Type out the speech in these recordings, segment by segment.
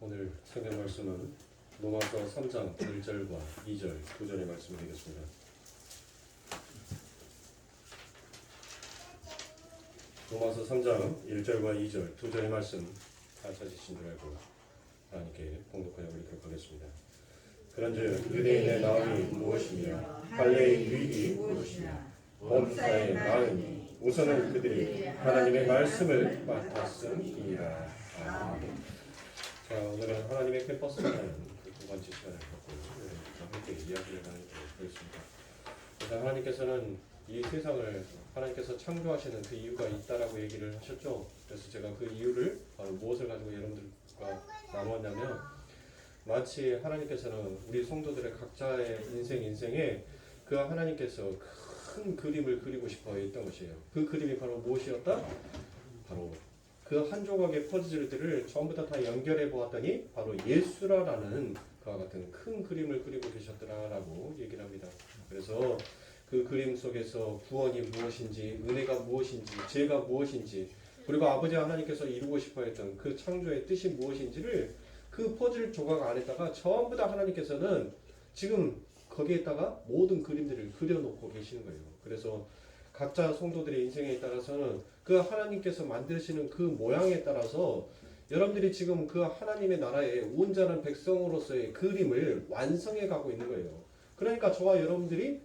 오늘 성경 말씀은 로마서 3장 1절과 2절, 2절의 말씀을 드리겠습니다. 로마서 3장 1절과 2절, 2절의 말씀 다 찾으신 줄 알고 하나님께 봉독하여 올리도록 하겠습니다. 그런즉 유대인의 나음이 무엇이며 할례의 유익이 무엇이냐? 범사의 나음이 우선은 그들이 하나님의 말씀을 맡았음이니라. 아멘. 자, 오늘은 하나님의 캠퍼스라는 두 번째 시간을 갖고 함께 이야기를 나누겠습니다. 그래서 하나님께서는 이 세상을 하나님께서 창조하시는 그 이유가 있다라고 얘기를 하셨죠. 그래서 제가 그 이유를 바로 무엇을 가지고 여러분들과 나누었냐면, 마치 하나님께서는 우리 성도들의 각자의 인생에 그 하나님께서 큰 그림을 그리고 싶어 했던 것이에요. 그 그림이 바로 무엇이었다? 바로 그 한 조각의 퍼즐들을 전부 다 연결해 보았더니 바로 예수라라는 그와 같은 큰 그림을 그리고 계셨더라라고 얘기를 합니다. 그래서 그 그림 속에서 구원이 무엇인지, 은혜가 무엇인지, 죄가 무엇인지, 그리고 아버지 하나님께서 이루고 싶어 했던 그 창조의 뜻이 무엇인지를 그 퍼즐 조각 안에다가 전부 다 하나님께서는 지금 거기에다가 모든 그림들을 그려놓고 계시는 거예요. 그래서 각자 성도들의 인생에 따라서는 그 하나님께서 만드시는 그 모양에 따라서 여러분들이 지금 그 하나님의 나라의 온전한 백성으로서의 그림을 완성해 가고 있는 거예요. 그러니까 저와 여러분들이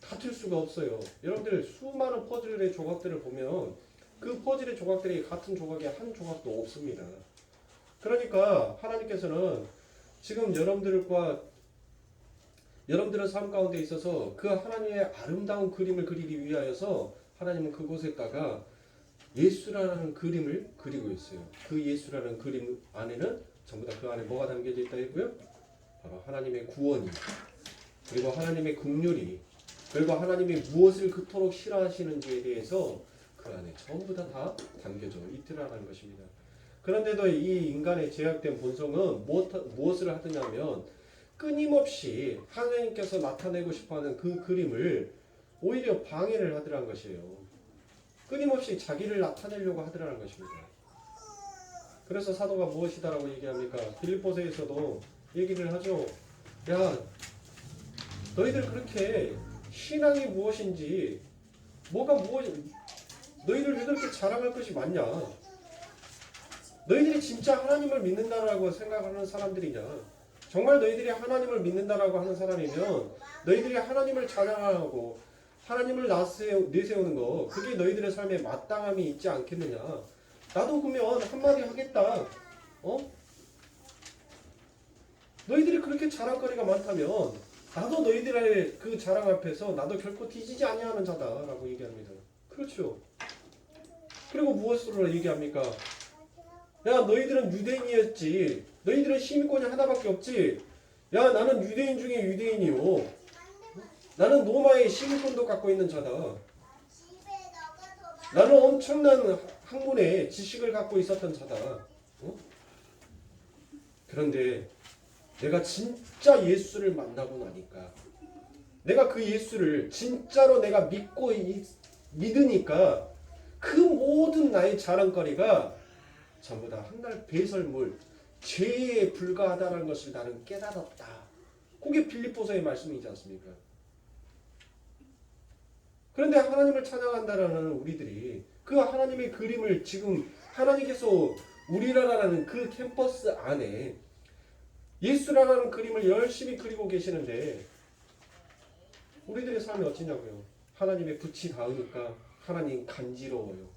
같을 수가 없어요. 여러분들 수많은 퍼즐의 조각들을 보면 그 퍼즐의 조각들이 같은 조각이 한 조각도 없습니다. 그러니까 하나님께서는 지금 여러분들의 삶 가운데 있어서 그 하나님의 아름다운 그림을 그리기 위하여서 하나님은 그곳에다가 예수라는 그림을 그리고 있어요. 그 예수라는 그림 안에는 전부 다 그 안에 뭐가 담겨져 있다 했고요? 바로 하나님의 구원이, 그리고 하나님의 긍휼이, 그리고 하나님이 무엇을 그토록 싫어하시는지에 대해서 그 안에 전부 다 담겨져 있더라는 것입니다. 그런데도 이 인간의 제약된 본성은 무엇을 하느냐면 끊임없이 하나님께서 나타내고 싶어하는 그 그림을 오히려 방해를 하더라는 것이에요. 끊임없이 자기를 나타내려고 하더라는 것입니다. 그래서 사도가 무엇이다라고 얘기합니까? 빌립보서에서도 얘기를 하죠. 야, 너희들 그렇게 신앙이 무엇인지, 너희들 왜 그렇게 자랑할 것이 많냐? 너희들이 진짜 하나님을 믿는다라고 생각하는 사람들이냐? 정말 너희들이 하나님을 믿는다라고 하는 사람이면 너희들이 하나님을 자랑하고 하나님을 내세우는 거, 그게 너희들의 삶에 마땅함이 있지 않겠느냐? 나도 그러면 한마디 하겠다. 너희들이 그렇게 자랑거리가 많다면 나도 너희들의 그 자랑 앞에서 나도 결코 뒤지지 아니하는 자다라고 얘기합니다. 그렇죠. 그리고 무엇으로 얘기합니까? 야, 너희들은 유대인이었지. 너희들은 시민권이 하나밖에 없지. 야, 나는 유대인 중에 유대인이요. 나는 로마의 시민권도 갖고 있는 자다. 나는 엄청난 학문의 지식을 갖고 있었던 자다. 그런데 내가 진짜 예수를 만나고 나니까, 내가 그 예수를 진짜로 내가 믿으니까 그 모든 나의 자랑거리가 전부 다 한날 배설물, 죄에 불과하다는 것을 나는 깨달았다. 그게 빌립보서의 말씀이지 않습니까? 그런데 하나님을 찬양한다라는 우리들이 그 하나님의 그림을 지금 하나님께서 우리라라는 그 캠퍼스 안에 예수라는 그림을 열심히 그리고 계시는데 우리들의 삶이 어찌냐고요? 하나님의 붓이 닿으니까 하나님 간지러워요.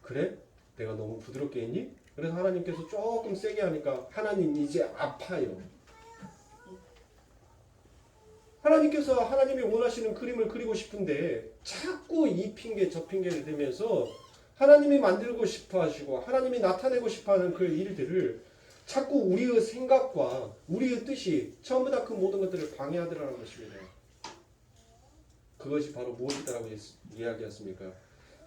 그래? 내가 너무 부드럽게 했니? 그래서 하나님께서 조금 세게 하니까 하나님 이제 아파요. 하나님께서 하나님이 원하시는 그림을 그리고 싶은데 자꾸 이 핑계 저 핑계를 대면서 하나님이 만들고 싶어 하시고 하나님이 나타내고 싶어 하는 그 일들을 자꾸 우리의 생각과 우리의 뜻이 전부 다 그 모든 것들을 방해하더라는 것입니다. 그것이 바로 무엇이다라고 이야기했습니까?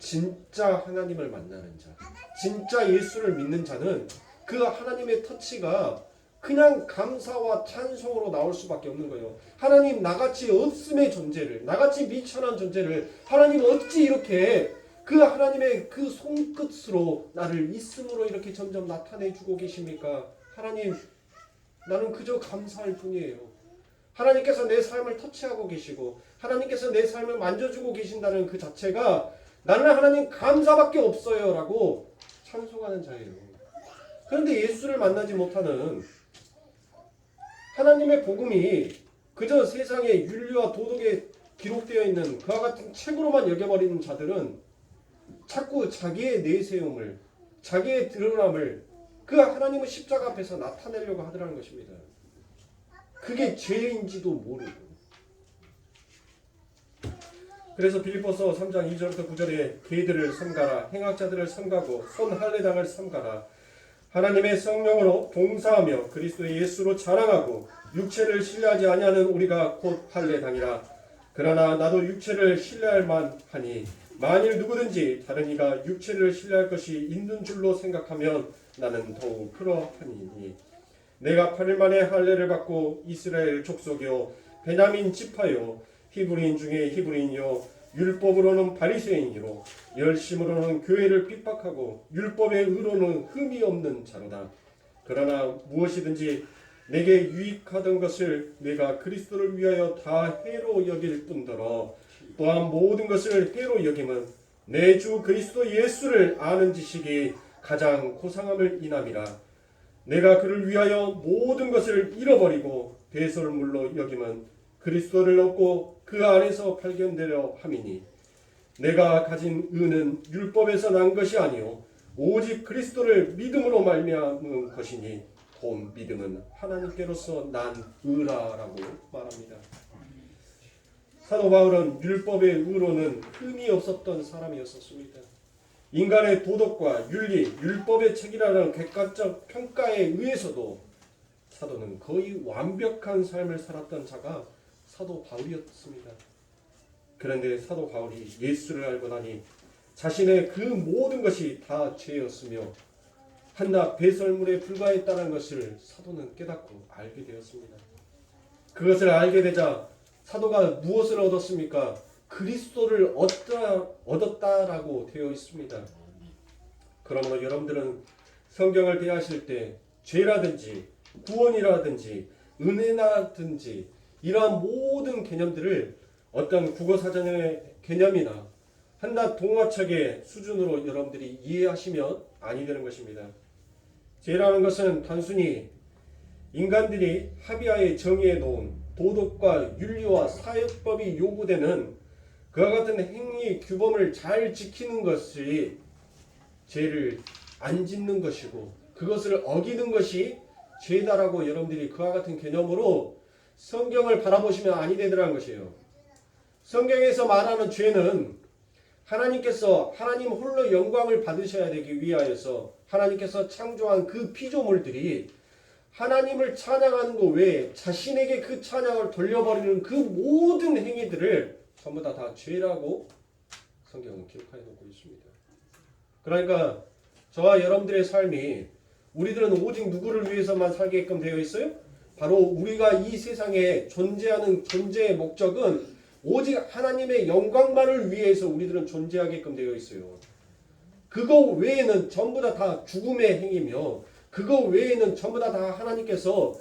진짜 하나님을 만나는 자, 진짜 예수를 믿는 자는 그 하나님의 터치가 그냥 감사와 찬송으로 나올 수밖에 없는 거예요. 하나님, 나같이 없음의 존재를, 나같이 미천한 존재를 하나님 어찌 이렇게 그 하나님의 그 손끝으로 나를 있음으로 이렇게 점점 나타내주고 계십니까? 하나님, 나는 그저 감사할 뿐이에요. 하나님께서 내 삶을 터치하고 계시고 하나님께서 내 삶을 만져주고 계신다는 그 자체가 나는 하나님 감사밖에 없어요 라고 찬송하는 자예요. 그런데 예수를 만나지 못하는, 하나님의 복음이 그저 세상의 윤리와 도덕에 기록되어 있는 그와 같은 책으로만 여겨버리는 자들은 자꾸 자기의 내세움을, 자기의 드러남을 그 하나님의 십자가 앞에서 나타내려고 하더라는 것입니다. 그게 죄인지도 모르고. 그래서 빌립보서 3장 2절부터 9절에 개들을 삼가라, 행악자들을 삼가고 손할례당을 삼가라, 하나님의 성령으로 봉사하며 그리스도 예수로 자랑하고 육체를 신뢰하지 아니하는 우리가 곧 할례당이라. 그러나 나도 육체를 신뢰할 만하니 만일 누구든지 다른 이가 육체를 신뢰할 것이 있는 줄로 생각하면 나는 더욱 그러하니니, 내가 8일 만에 할례를 받고 이스라엘 족속이요 베냐민 지파요 히브리인 중에 히브리인이요 율법으로는 바리새인이요 열심으로는 교회를 핍박하고 율법의 의로는 흠이 없는 자로다. 그러나 무엇이든지 내게 유익하던 것을 내가 그리스도를 위하여 다 해로 여길 뿐더러 또한 모든 것을 해로 여김은 내 주 그리스도 예수를 아는 지식이 가장 고상함을 인함이라. 내가 그를 위하여 모든 것을 잃어버리고 배설물로 여김은 그리스도를 얻고 그 안에서 발견되려 함이니, 내가 가진 의는 율법에서 난 것이 아니요 오직 그리스도를 믿음으로 말미암은 것이니 곧 믿음은 하나님께로서 난 의라라고 말합니다. 사도 바울은 율법의 의로는 흠이 없었던 사람이었습니다. 인간의 도덕과 윤리, 율법의 책이라는 객관적 평가에 의해서도 사도는 거의 완벽한 삶을 살았던 자가 사도 바울이었습니다. 그런데 사도 바울이 예수를 알고 나니 자신의 그 모든 것이 다 죄였으며 한낱 배설물에 불과했다는 것을 사도는 깨닫고 알게 되었습니다. 그것을 알게 되자 사도가 무엇을 얻었습니까? 그리스도를 얻었다라고 되어 있습니다. 그러므로 여러분들은 성경을 대하실 때 죄라든지 구원이라든지 은혜라든지 이러한 모든 개념들을 어떤 국어사전의 개념이나 한낱 동화책의 수준으로 여러분들이 이해하시면 아니 되는 것입니다. 죄라는 것은 단순히 인간들이 합의하에 정의해 놓은 도덕과 윤리와 사회법이 요구되는 그와 같은 행위 규범을 잘 지키는 것이 죄를 안 짓는 것이고, 그것을 어기는 것이 죄다라고 여러분들이 그와 같은 개념으로 성경을 바라보시면 아니 되더라는 것이에요. 성경에서 말하는 죄는 하나님께서 하나님 홀로 영광을 받으셔야 되기 위하여서 하나님께서 창조한 그 피조물들이 하나님을 찬양하는 것 외에 자신에게 그 찬양을 돌려버리는 그 모든 행위들을 전부 다 죄라고 성경은 기록하여 놓고 있습니다. 그러니까 저와 여러분들의 삶이, 우리들은 오직 누구를 위해서만 살게끔 되어 있어요? 바로 우리가 이 세상에 존재하는 존재의 목적은 오직 하나님의 영광만을 위해서 우리들은 존재하게끔 되어 있어요. 그거 외에는 전부 다 죽음의 행위며 그거 외에는 전부 다 하나님께서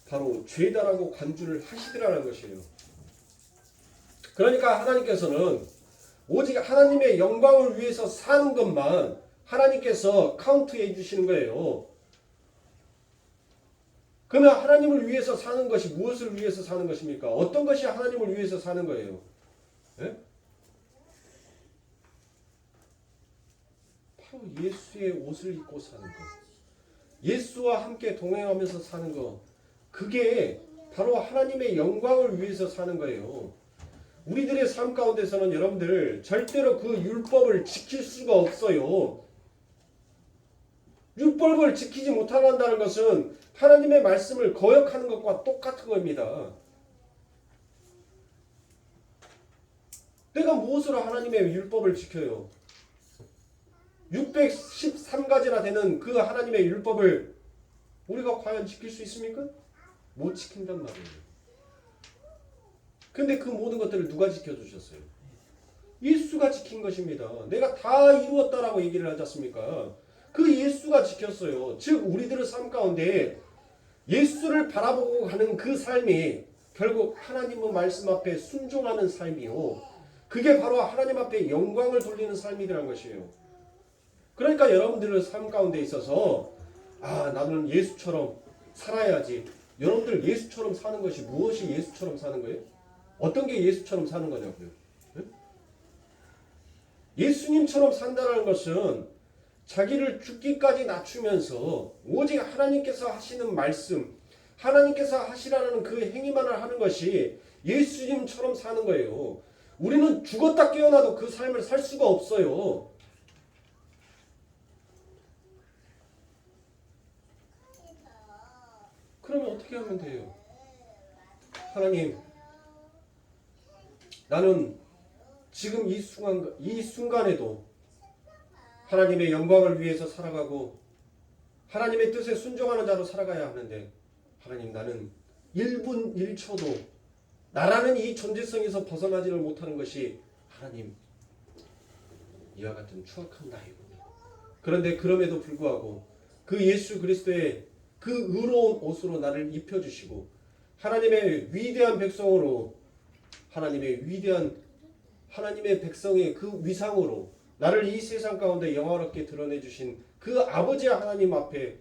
바로 죄다라고 간주를 하시더라는 것이에요. 그러니까 하나님께서는 오직 하나님의 영광을 위해서 사는 것만 하나님께서 카운트해 주시는 거예요. 그러면 하나님을 위해서 사는 것이 무엇을 위해서 사는 것입니까? 어떤 것이 하나님을 위해서 사는 거예요? 네? 바로 예수의 옷을 입고 사는 것, 예수와 함께 동행하면서 사는 것, 그게 바로 하나님의 영광을 위해서 사는 거예요. 우리들의 삶 가운데서는 여러분들 절대로 그 율법을 지킬 수가 없어요. 율법을 지키지 못한다는 것은 하나님의 말씀을 거역하는 것과 똑같은 겁니다. 내가 무엇으로 하나님의 율법을 지켜요? 613가지나 되는 그 하나님의 율법을 우리가 과연 지킬 수 있습니까? 못 지킨단 말이에요. 근데 그 모든 것들을 누가 지켜주셨어요? 예수가 지킨 것입니다. 내가 다 이루었다라고 얘기를 하지 않습니까? 그 예수가 예수가 지켰어요. 즉 우리들의 삶 가운데 예수를 바라보고 가는 그 삶이 결국 하나님의 말씀 앞에 순종하는 삶이요. 그게 바로 하나님 앞에 영광을 돌리는 삶이라는 것이에요. 그러니까 여러분들의 삶 가운데 있어서 나는 예수처럼 살아야지. 여러분들 예수처럼 사는 것이 무엇이 예수처럼 사는 거예요? 어떤 게 예수처럼 사는 거냐고요? 네? 예수님처럼 산다는 것은 자기를 죽기까지 낮추면서 오직 하나님께서 하시는 말씀, 하나님께서 하시라는 그 행위만을 하는 것이 예수님처럼 사는 거예요. 우리는 죽었다 깨어나도 그 삶을 살 수가 없어요. 그러면 어떻게 하면 돼요? 하나님, 나는 지금 이 순간에도 하나님의 영광을 위해서 살아가고 하나님의 뜻에 순종하는 자로 살아가야 하는데 하나님, 나는 1분 1초도 나라는 이 존재성에서 벗어나지를 못하는 것이 하나님, 이와 같은 추악한 나이군요. 그런데 그럼에도 불구하고 그 예수 그리스도의 그 의로운 옷으로 나를 입혀주시고 하나님의 위대한 백성으로 하나님의 백성의 그 위상으로 나를 이 세상 가운데 영화롭게 드러내주신 그 아버지 하나님 앞에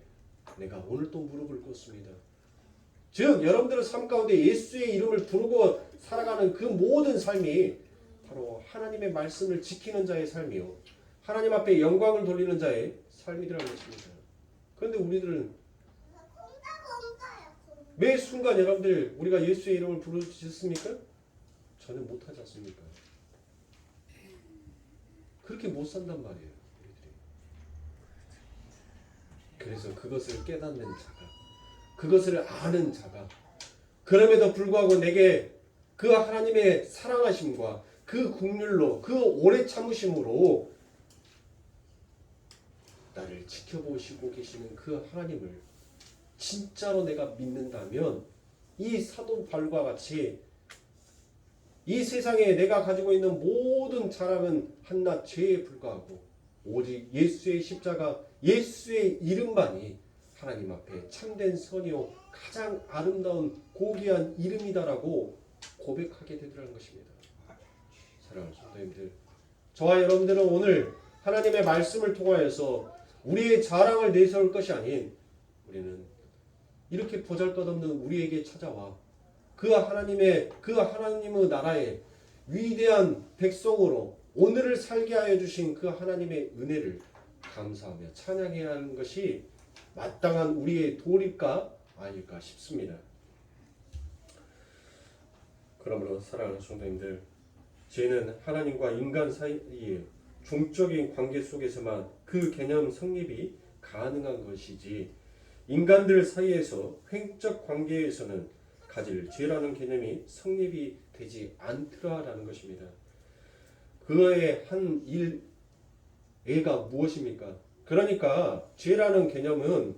내가 오늘 또 무릎을 꿇습니다. 즉 여러분들의 삶 가운데 예수의 이름을 부르고 살아가는 그 모든 삶이 바로 하나님의 말씀을 지키는 자의 삶이요, 하나님 앞에 영광을 돌리는 자의 삶이라는 것입니다. 그런데 우리들은 매 순간 여러분들 우리가 예수의 이름을 부르셨습니까? 저는 못하지 않습니까? 그렇게 못 산단 말이에요. 우리들이. 그래서 그것을 깨닫는 자가, 그것을 아는 자가, 그럼에도 불구하고 내게 그 하나님의 사랑하심과 그 긍휼로 그 오래 참으심으로 나를 지켜보시고 계시는 그 하나님을 진짜로 내가 믿는다면 이 사도 바울과 같이 이 세상에 내가 가지고 있는 모든 자랑은 한낱 죄에 불과하고 오직 예수의 십자가, 예수의 이름만이 하나님 앞에 참된 선이요 가장 아름다운 고귀한 이름이다라고 고백하게 되더라는 것입니다. 사랑하는 성도님들, 저와 여러분들은 오늘 하나님의 말씀을 통하여서 우리의 자랑을 내세울 것이 아닌 우리는 이렇게 보잘것없는 우리에게 찾아와 그 하나님의 나라의 위대한 백성으로 오늘을 살게 하여 주신 그 하나님의 은혜를 감사하며 찬양해야 하는 것이 마땅한 우리의 도리가 아닐까 싶습니다. 그러므로 사랑하는 성도님들, 죄는 하나님과 인간 사이의 종적인 관계 속에서만 그 개념 성립이 가능한 것이지 인간들 사이에서 횡적 관계에서는 가질 죄라는 개념이 성립이 되지 않더라라는 것입니다. 그거의 한 예가 무엇입니까? 그러니까 죄라는 개념은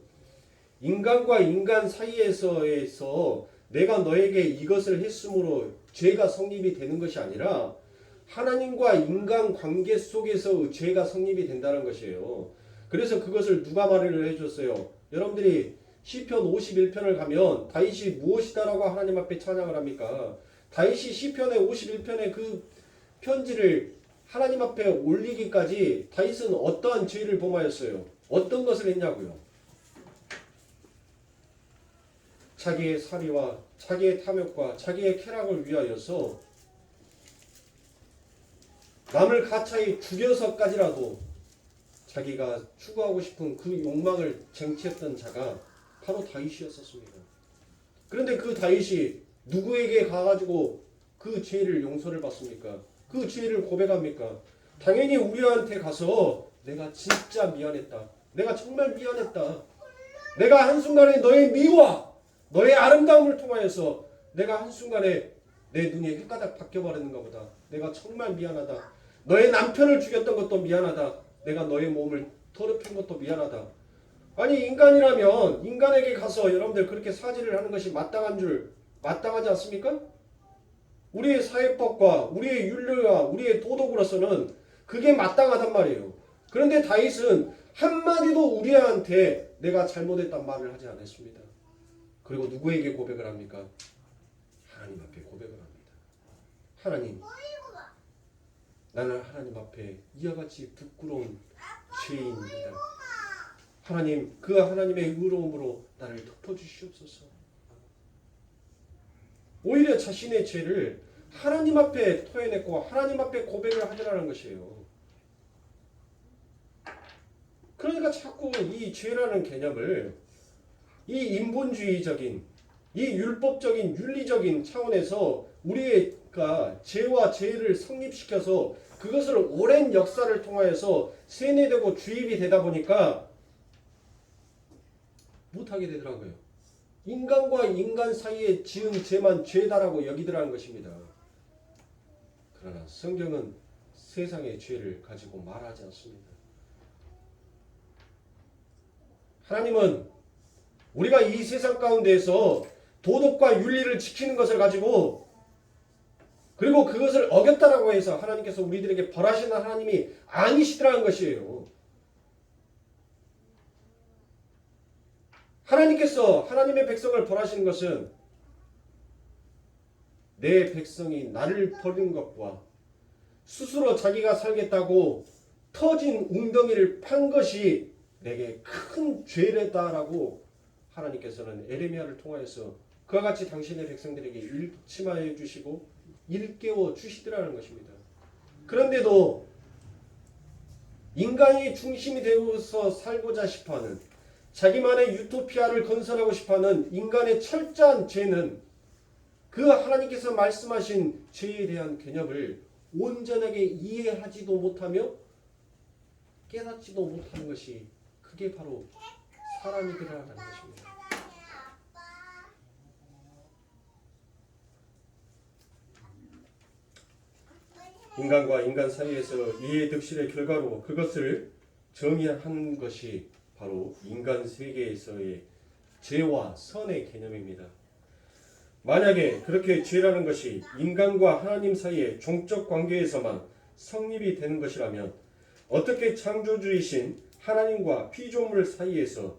인간과 인간 사이에서 내가 너에게 이것을 했으므로 죄가 성립이 되는 것이 아니라 하나님과 인간 관계 속에서 죄가 성립이 된다는 것이에요. 그래서 그것을 누가 말을 해줬어요? 여러분들이 시편 51편을 가면 다윗이 무엇이다라고 하나님 앞에 찬양을 합니까? 다윗이 시편의 51편의 그 편지를 하나님 앞에 올리기까지 다윗은 어떠한 죄를 범하였어요? 어떤 것을 했냐고요? 자기의 살이와 자기의 탐욕과 자기의 쾌락을 위하여서 남을 가차히 죽여서까지라도 자기가 추구하고 싶은 그 욕망을 쟁취했던 자가 바로 다윗이었었습니다. 그런데 그 다윗이 누구에게 가가지고 그 죄를 용서를 받습니까? 그 죄를 고백합니까? 당연히 우리한테 가서 내가 진짜 미안했다. 내가 정말 미안했다. 내가 한순간에 너의 미와 너의 아름다움을 통하여서 내가 한순간에 내 눈이 헷가닥 바뀌어버리는가 보다. 내가 정말 미안하다. 너의 남편을 죽였던 것도 미안하다. 내가 너의 몸을 더럽힌 것도 미안하다. 아니 인간이라면 인간에게 가서 여러분들 그렇게 사죄를 하는 것이 마땅하지 않습니까? 우리의 사회법과 우리의 윤리와 우리의 도덕으로서는 그게 마땅하단 말이에요. 그런데 다윗은 한마디도 우리한테 내가 잘못했단 말을 하지 않았습니다. 그리고 누구에게 고백을 합니까? 하나님 앞에 고백을 합니다. 하나님, 나는 하나님 앞에 이와 같이 부끄러운 죄인입니다. 하나님, 그 하나님의 의로움으로 나를 덮어주시옵소서. 오히려 자신의 죄를 하나님 앞에 토해냈고 하나님 앞에 고백을 하더라는 것이에요. 그러니까 자꾸 이 죄라는 개념을 이 인본주의적인, 이 율법적인, 윤리적인 차원에서 우리가 죄와 죄를 성립시켜서 그것을 오랜 역사를 통하여서 세뇌되고 주입이 되다 보니까 못하게 되더라고요. 인간과 인간 사이에 지은 죄만 죄다라고 여기더라는 것입니다. 그러나 성경은 세상의 죄를 가지고 말하지 않습니다. 하나님은 우리가 이 세상 가운데에서 도덕과 윤리를 지키는 것을 가지고 그리고 그것을 어겼다라고 해서 하나님께서 우리들에게 벌하시는 하나님이 아니시더라는 것이에요. 하나님께서 하나님의 백성을 벌하시는 것은 내 백성이 나를 버린 것과 스스로 자기가 살겠다고 터진 웅덩이를 판 것이 내게 큰 죄래다라고 하나님께서는 에레미야를 통하여서 그와 같이 당신의 백성들에게 일침하여 주시고 일깨워 주시더라는 것입니다. 그런데도 인간이 중심이 되어서 살고자 싶어하는 자기만의 유토피아를 건설하고 싶어하는 인간의 철저한 죄는 그 하나님께서 말씀하신 죄에 대한 개념을 온전하게 이해하지도 못하며 깨닫지도 못하는 것이 그게 바로 사람이더라는 것입니다. 인간과 인간 사이에서 이해 득실의 결과로 그것을 정의하는 것이 바로 인간 세계에서의 죄와 선의 개념입니다. 만약에 그렇게 죄라는 것이 인간과 하나님 사이의 종적 관계에서만 성립이 되는 것이라면 어떻게 창조주이신 하나님과 피조물 사이에서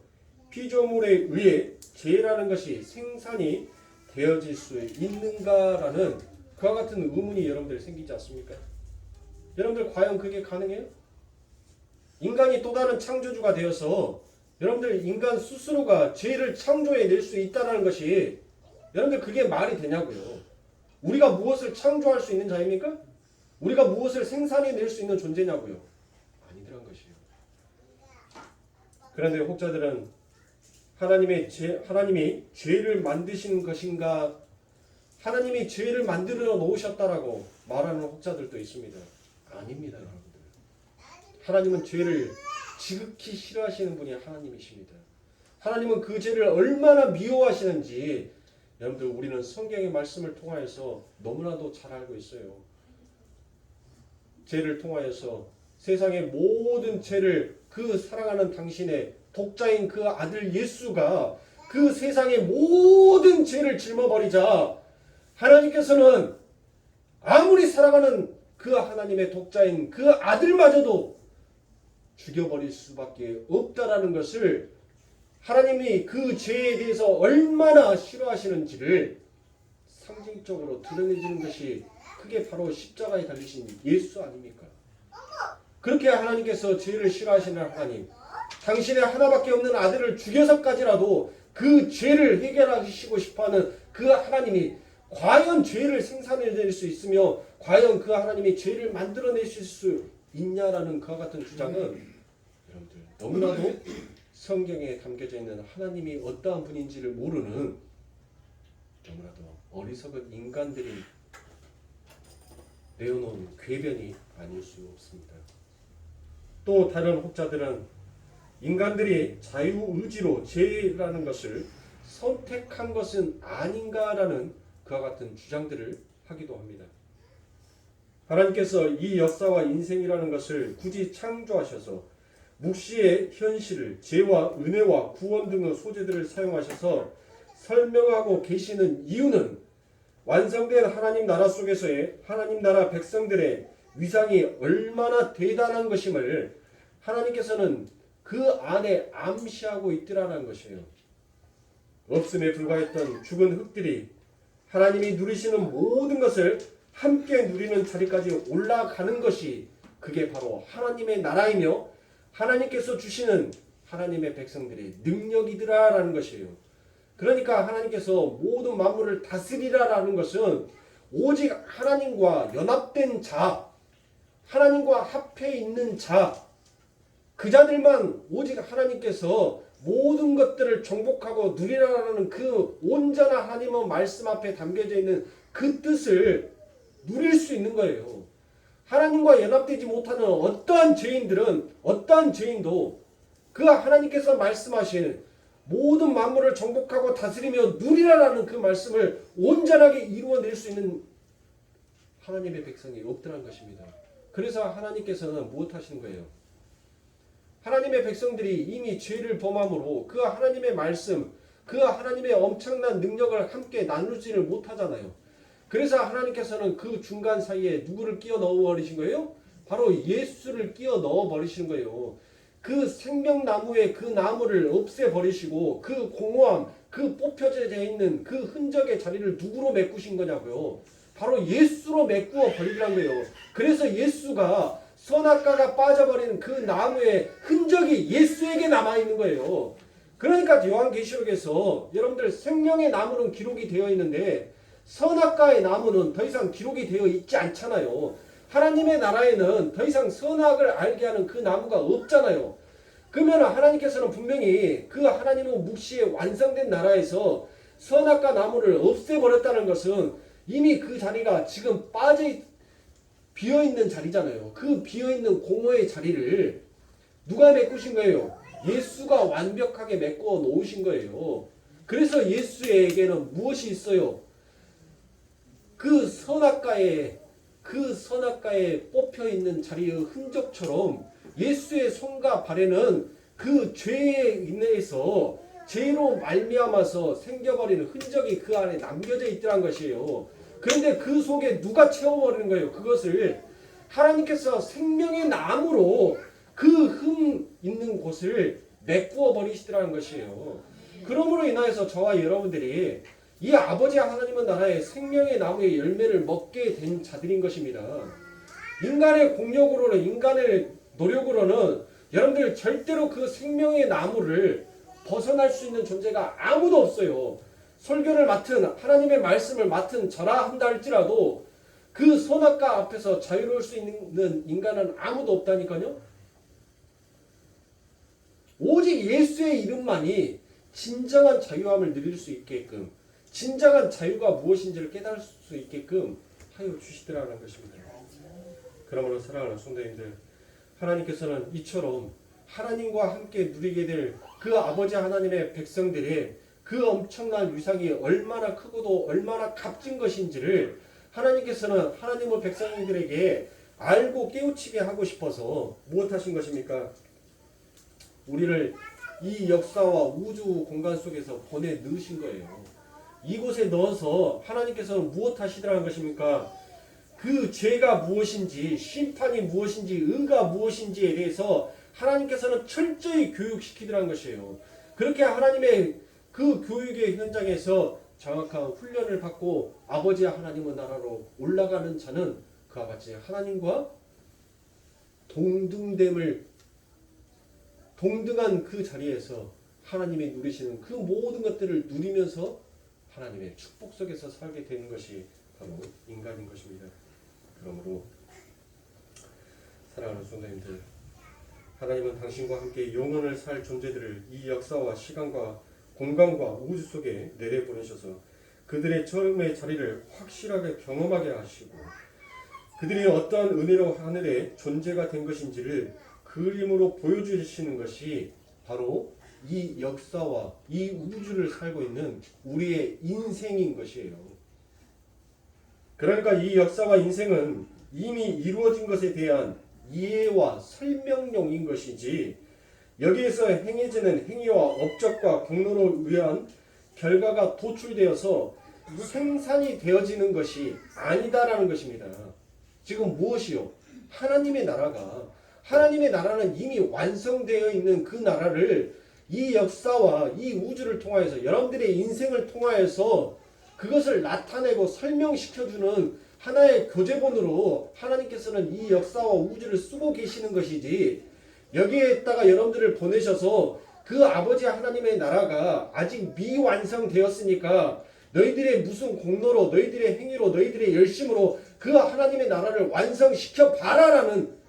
피조물에 의해 죄라는 것이 생산이 되어질 수 있는가라는 그와 같은 의문이 여러분들 생기지 않습니까? 여러분들 과연 그게 가능해요? 인간이 또 다른 창조주가 되어서 여러분들 인간 스스로가 죄를 창조해낼 수 있다는 것이 여러분들 그게 말이 되냐고요. 우리가 무엇을 창조할 수 있는 자입니까? 우리가 무엇을 생산해낼 수 있는 존재냐고요. 아니더란 것이에요. 그런데 혹자들은 하나님이 죄를 만드신 것인가, 하나님이 죄를 만들어 놓으셨다라고 말하는 혹자들도 있습니다. 아닙니다, 여러분들. 하나님은 죄를 지극히 싫어하시는 분이 하나님이십니다. 하나님은 그 죄를 얼마나 미워하시는지 여러분들 우리는 성경의 말씀을 통하여서 너무나도 잘 알고 있어요. 죄를 통하여서 세상의 모든 죄를 그 사랑하는 당신의 독자인 그 아들 예수가 그 세상의 모든 죄를 짊어버리자 하나님께서는 아무리 사랑하는 그 하나님의 독자인 그 아들마저도 죽여버릴 수밖에 없다라는 것을 하나님이 그 죄에 대해서 얼마나 싫어하시는지를 상징적으로 드러내주는 것이 그게 바로 십자가에 달리신 예수 아닙니까? 그렇게 하나님께서 죄를 싫어하시는 하나님, 당신의 하나밖에 없는 아들을 죽여서까지라도 그 죄를 해결하시고 싶어하는 그 하나님이 과연 죄를 생산해낼 수 있으며 과연 그 하나님이 죄를 만들어내실 수 있냐라는 그와 같은 주장은 여러분들 너무나도 성경에 담겨져 있는 하나님이 어떠한 분인지를 모르는 너무나도 어리석은 인간들이 내어놓은 궤변이 아닐 수 없습니다. 또 다른 혹자들은 인간들이 자유의지로 죄라는 것을 선택한 것은 아닌가라는 그와 같은 주장들을 하기도 합니다. 하나님께서 이 역사와 인생이라는 것을 굳이 창조하셔서 묵시의 현실을 죄와 은혜와 구원 등의 소재들을 사용하셔서 설명하고 계시는 이유는 완성된 하나님 나라 속에서의 하나님 나라 백성들의 위상이 얼마나 대단한 것임을 하나님께서는 그 안에 암시하고 있더라는 것이에요. 없음에 불과했던 죽은 흙들이 하나님이 누리시는 모든 것을 함께 누리는 자리까지 올라가는 것이 그게 바로 하나님의 나라이며 하나님께서 주시는 하나님의 백성들의 능력이더라라는 것이에요. 그러니까 하나님께서 모든 만물을 다스리라라는 것은 오직 하나님과 연합된 자, 하나님과 합해 있는 자, 그 자들만 오직 하나님께서 모든 것들을 정복하고 누리라라는 그 온전한 하나님의 말씀 앞에 담겨져 있는 그 뜻을 누릴 수 있는 거예요. 하나님과 연합되지 못하는 어떠한 죄인도 그 하나님께서 말씀하신 모든 만물을 정복하고 다스리며 누리라라는 그 말씀을 온전하게 이루어낼 수 있는 하나님의 백성이 없더란 것입니다. 그래서 하나님께서는 무엇 하시는 거예요? 하나님의 백성들이 이미 죄를 범함으로 그 하나님의 말씀, 그 하나님의 엄청난 능력을 함께 나누지를 못하잖아요. 그래서 하나님께서는 그 중간 사이에 누구를 끼워 넣어버리신 거예요? 바로 예수를 끼워 넣어버리시는 거예요. 그 생명나무의 그 나무를 없애버리시고 그 공허함, 그 뽑혀져 있는 그 흔적의 자리를 누구로 메꾸신 거냐고요? 바로 예수로 메꾸어 버리라는 거예요. 그래서 예수가 선악과가 빠져버리는 그 나무의 흔적이 예수에게 남아있는 거예요. 그러니까 요한계시록에서 여러분들 생명의 나무는 기록이 되어 있는데 선악과의 나무는 더 이상 기록이 되어 있지 않잖아요. 하나님의 나라에는 더 이상 선악을 알게 하는 그 나무가 없잖아요. 그러면 하나님께서는 분명히 그 하나님의 묵시에 완성된 나라에서 선악과 나무를 없애버렸다는 것은 이미 그 자리가 지금 비어있는 자리잖아요. 그 비어있는 공허의 자리를 누가 메꾸신 거예요? 예수가 완벽하게 메꾸어 놓으신 거예요. 그래서 예수에게는 무엇이 있어요? 그 선악과에 뽑혀 있는 자리의 흔적처럼 예수의 손과 발에는 그 죄에 인해서 죄로 말미암아서 생겨버리는 흔적이 그 안에 남겨져 있더란 것이에요. 그런데 그 속에 누가 채워버리는 거예요? 그것을 하나님께서 생명의 나무로 그 흠 있는 곳을 메꾸어 버리시더라는 것이에요. 그러므로 인하여서 저와 여러분들이 이 아버지 하나님의 나라의 생명의 나무의 열매를 먹게 된 자들인 것입니다. 인간의 공력으로는, 인간의 노력으로는 여러분들 절대로 그 생명의 나무를 벗어날 수 있는 존재가 아무도 없어요. 설교를 맡은, 하나님의 말씀을 맡은 저라 한다 할지라도 그 선악과 앞에서 자유로울 수 있는 인간은 아무도 없다니까요. 오직 예수의 이름만이 진정한 자유함을 누릴 수 있게끔, 진정한 자유가 무엇인지를 깨달을 수 있게끔 하여 주시더라는 것입니다. 그러므로 사랑하는 성도님들, 하나님께서는 이처럼 하나님과 함께 누리게 될 그 아버지 하나님의 백성들의 그 엄청난 위상이 얼마나 크고도 얼마나 값진 것인지를 하나님께서는 하나님의 백성들에게 알고 깨우치게 하고 싶어서 무엇하신 것입니까? 우리를 이 역사와 우주 공간 속에서 보내 넣으신 거예요. 이곳에 넣어서 하나님께서는 무엇하시더라는 것입니까? 그 죄가 무엇인지, 심판이 무엇인지, 의가 무엇인지에 대해서 하나님께서는 철저히 교육시키더라는 것이에요. 그렇게 하나님의 그 교육의 현장에서 정확한 훈련을 받고 아버지 하나님의 나라로 올라가는 자는 그와 같이 하나님과 동등한 그 자리에서 하나님이 누리시는 그 모든 것들을 누리면서 하나님의 축복 속에서 살게 되는 것이 바로 인간인 것입니다. 그러므로 사랑하는 성도님들, 하나님은 당신과 함께 영원을 살 존재들을 이 역사와 시간과 공간과 우주 속에 내려보내셔서 그들의 처음의 자리를 확실하게 경험하게 하시고 그들이 어떠한 은혜로 하늘의 존재가 된 것인지를 그림으로 보여주시는 것이 바로 이 역사와 이 우주를 살고 있는 우리의 인생인 것이에요. 그러니까 이 역사와 인생은 이미 이루어진 것에 대한 이해와 설명용인 것이지 여기에서 행해지는 행위와 업적과 공로로 의한 결과가 도출되어서 생산이 되어지는 것이 아니다라는 것입니다. 지금 무엇이요? 하나님의 나라가 하나님의 나라는 이미 완성되어 있는 그 나라를 이 역사와 이 우주를 통하여서 여러분들의 인생을 통하여서 그것을 나타내고 설명시켜주는 하나의 교재본으로 하나님께서는 이 역사와 우주를 쓰고 계시는 것이지, 여기에다가 여러분들을 보내셔서 그 아버지 하나님의 나라가 아직 미완성되었으니까 너희들의 무슨 공로로, 너희들의 행위로, 너희들의 열심으로 그 하나님의 나라를 완성시켜 봐라라는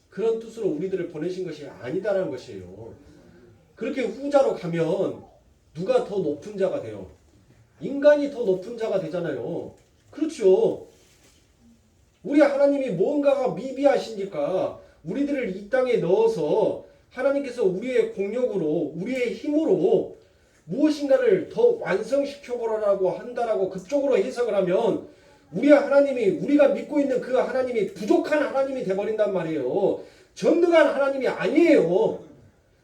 그런 뜻으로 우리들을 보내신 것이 아니다라는 것이에요. 그렇게 후자로 가면 누가 더 높은 자가 돼요? 인간이 더 높은 자가 되잖아요. 그렇죠. 우리 하나님이 뭔가가 미비하시니까 우리들을 이 땅에 넣어서 하나님께서 우리의 공력으로, 우리의 힘으로 무엇인가를 더 완성시켜보라고 한다라고 그쪽으로 해석을 하면 우리 하나님이, 우리가 믿고 있는 그 하나님이 부족한 하나님이 돼버린단 말이에요. 전능한 하나님이 아니에요.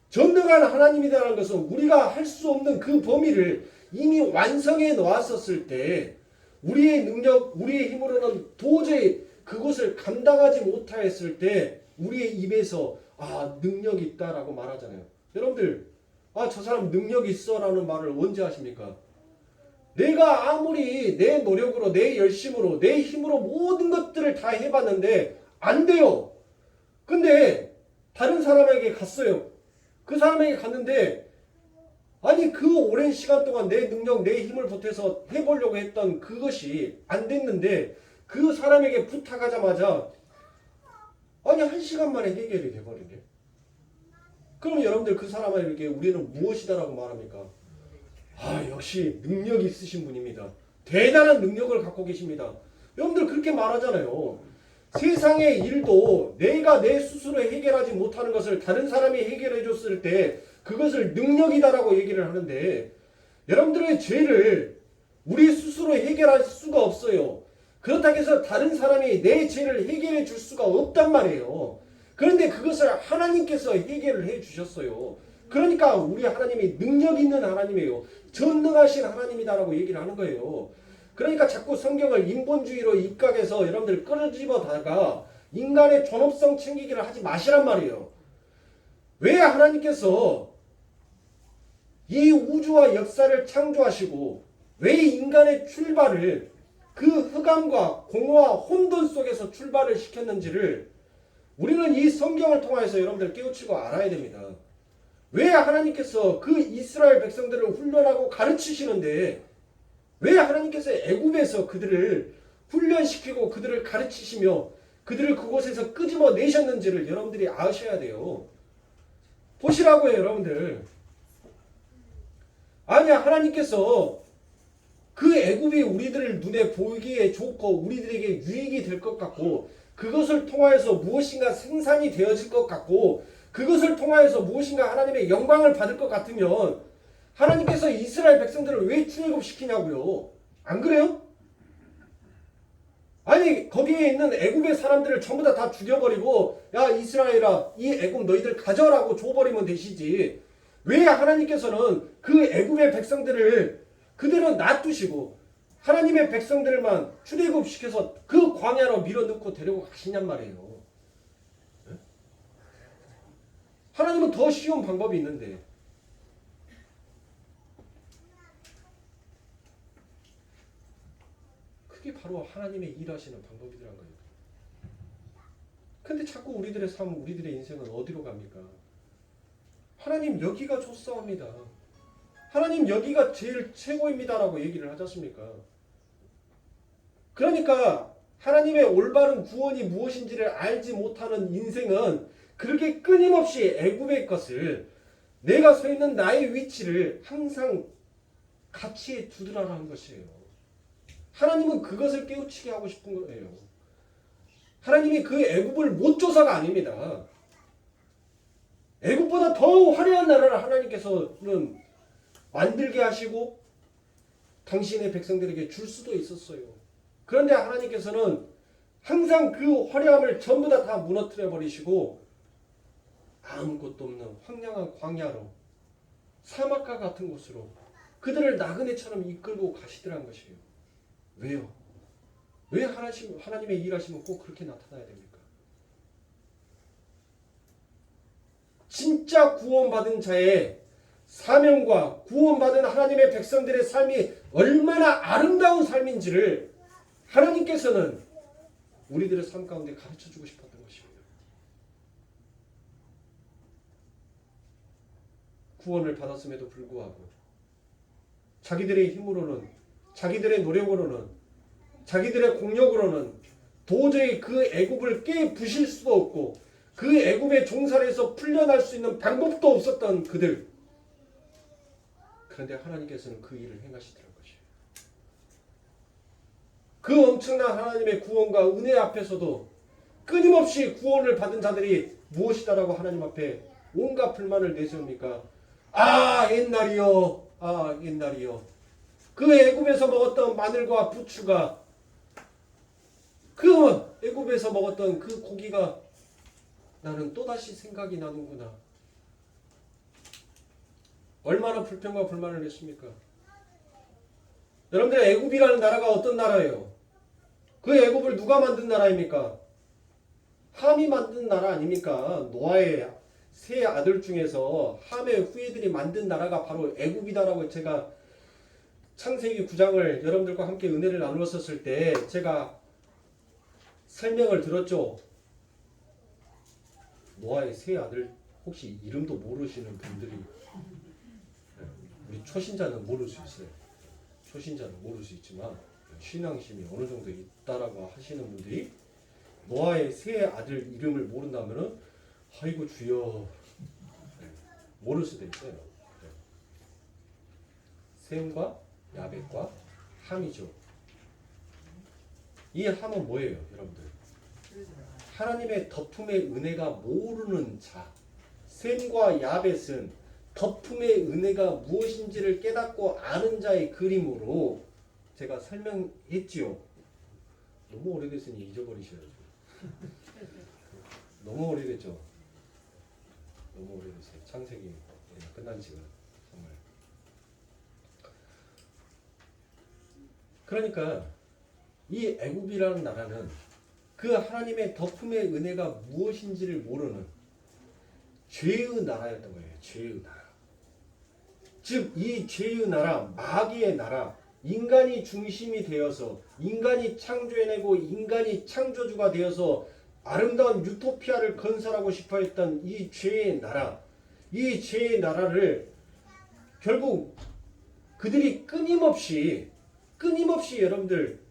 전능한 하나님이라는 것은 우리가 할 수 없는 그 범위를 이미 완성해 놓았었을 때 우리의 능력, 우리의 힘으로는 도저히 그것을 감당하지 못하였을 때 우리의 입에서 능력이 있다라고 말하잖아요. 여러분들, 저 사람 능력 있어 라는 말을 언제 하십니까? 내가 아무리 내 노력으로, 내 열심으로, 내 힘으로 모든 것들을 다 해봤는데 안 돼요. 근데 다른 사람에게 갔어요. 그 사람에게 갔는데 그 오랜 시간 동안 내 능력, 내 힘을 보태서 해보려고 했던 그것이 안 됐는데 그 사람에게 부탁하자마자 1시간 만에 해결이 돼버리게. 그럼 여러분들 그 사람에게 우리는 무엇이다라고 말합니까? 역시 능력이 있으신 분입니다. 대단한 능력을 갖고 계십니다. 여러분들 그렇게 말하잖아요. 세상의 일도 내가 내 스스로 해결하지 못하는 것을 다른 사람이 해결해 줬을 때 그것을 능력이다라고 얘기를 하는데, 여러분들의 죄를 우리 스스로 해결할 수가 없어요. 그렇다고 해서 다른 사람이 내 죄를 해결해 줄 수가 없단 말이에요. 그런데 그것을 하나님께서 해결을 해 주셨어요. 그러니까 우리 하나님이 능력 있는 하나님이에요. 전능하신 하나님이다라고 얘기를 하는 거예요. 그러니까 자꾸 성경을 인본주의로 입각해서 여러분들 끌어집어다가 인간의 존엄성 챙기기를 하지 마시란 말이에요. 왜 하나님께서 이 우주와 역사를 창조하시고 왜 인간의 출발을 그 흑암과 공허와 혼돈 속에서 출발을 시켰는지를 우리는 이 성경을 통해서 여러분들 깨우치고 알아야 됩니다. 왜 하나님께서 그 이스라엘 백성들을 훈련하고 가르치시는데 왜 하나님께서 애굽에서 그들을 훈련시키고 그들을 가르치시며 그들을 그곳에서 끄집어내셨는지를 여러분들이 아셔야 돼요. 보시라고요, 여러분들. 하나님께서 그 애굽이 우리들을 눈에 보이기에 좋고 우리들에게 유익이 될 것 같고 그것을 통하여서 무엇인가 생산이 되어질 것 같고 그것을 통하여서 무엇인가 하나님의 영광을 받을 것 같으면 하나님께서 이스라엘 백성들을 왜 출애굽시키냐고요. 안 그래요? 거기에 있는 애굽의 사람들을 전부 다 죽여버리고 야 이스라엘아 이 애굽 너희들 가져라고 줘버리면 되시지. 왜 하나님께서는 그 애굽의 백성들을 그대로 놔두시고 하나님의 백성들만 출애굽시켜서 그 광야로 밀어넣고 데리고 가시냔 말이에요. 하나님은 더 쉬운 방법이 있는데 그게 바로 하나님의 일하시는 방법이더란 거예요. 근데 자꾸 우리들의 삶, 우리들의 인생은 어디로 갑니까? 하나님 여기가 좋사옵니다. 하나님 여기가 제일 최고입니다라고 얘기를 하지 않습니까? 그러니까 하나님의 올바른 구원이 무엇인지를 알지 못하는 인생은 그렇게 끊임없이 애굽의 것을 내가 서 있는 나의 위치를 항상 같이 두드라라는 것이에요. 하나님은 그것을 깨우치게 하고 싶은 거예요. 하나님이 그 애굽을 못 줘서가 아닙니다. 애굽보다 더 화려한 나라를 하나님께서는 만들게 하시고 당신의 백성들에게 줄 수도 있었어요. 그런데 하나님께서는 항상 그 화려함을 전부 다 무너뜨려 버리시고 아무것도 없는 황량한 광야로 사막과 같은 곳으로 그들을 나그네처럼 이끌고 가시더란 것이에요. 왜요? 왜 하나님의 일하시면 꼭 그렇게 나타나야 됩니까? 진짜 구원받은 자의 사명과 구원받은 하나님의 백성들의 삶이 얼마나 아름다운 삶인지를 하나님께서는 우리들의 삶 가운데 가르쳐주고 싶었던 것입니다. 구원을 받았음에도 불구하고 자기들의 힘으로는, 자기들의 노력으로는, 자기들의 공력으로는 도저히 그 애굽을 깨부실 수도 없고 그 애굽의 종살에서 풀려날 수 있는 방법도 없었던 그들. 그런데 하나님께서는 그 일을 행하시더라는 것이에요. 그 엄청난 하나님의 구원과 은혜 앞에서도 끊임없이 구원을 받은 자들이 무엇이다라고 하나님 앞에 온갖 불만을 내세웁니까? 아 옛날이요. 아 옛날이요. 그 애굽에서 먹었던 마늘과 부추가, 그 애굽에서 먹었던 그 고기가 나는 또다시 생각이 나는구나. 얼마나 불평과 불만을 했습니까? 여러분들, 애굽이라는 나라가 어떤 나라예요? 그 애굽을 누가 만든 나라입니까? 함이 만든 나라 아닙니까? 노아의 세 아들 중에서 함의 후예들이 만든 나라가 바로 애굽이다라고 제가 창세기 9장을 여러분들과 함께 은혜를 나누었을 때 제가 설명을 들었죠. 노아의 세 아들 혹시 이름도 모르시는 분들이, 우리 초신자는 모를 수 있어요. 초신자는 모를 수 있지만 신앙심이 어느 정도 있다라고 하시는 분들이 노아의 세 아들 이름을 모른다면은 아이고 주여, 모를 수도 있어요. 셈과 야벳과 함이죠. 이 함은 뭐예요, 여러분들? 하나님의 덮음의 은혜가 모르는 자. 셈과 야벳은 덮음의 은혜가 무엇인지를 깨닫고 아는 자의 그림으로 제가 설명했지요. 너무 오래됐으니 잊어버리셔야죠. 너무 오래됐죠. 너무 오래됐어요. 창세기 끝난 지가 정말. 그러니까 이 애굽이라는 나라는 그 하나님의 덮음의 은혜가 무엇인지를 모르는 죄의 나라였던 거예요. 죄의 나라. 즉 이 죄의 나라, 마귀의 나라, 인간이 중심이 되어서 인간이 창조해내고 인간이 창조주가 되어서 아름다운 유토피아를 건설하고 싶어 했던 이 죄의 나라, 이 죄의 나라를 결국 그들이 끊임없이 여러분들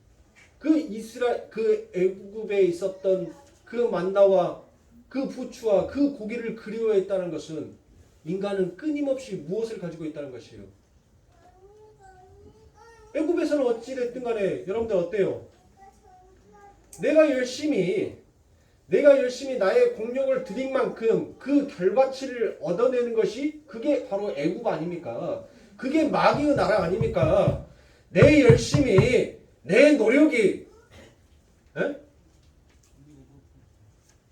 그 애굽에 있었던 그 만나와 그 부추와 그 고기를 그리워했다는 것은 인간은 끊임없이 무엇을 가지고 있다는 것이에요. 애굽에서는 어찌됐든 간에 여러분들 어때요? 내가 열심히 나의 공력을 들인 만큼 그 결과치를 얻어내는 것이 그게 바로 애굽 아닙니까? 그게 마귀의 나라 아닙니까? 내 열심히, 내 노력이,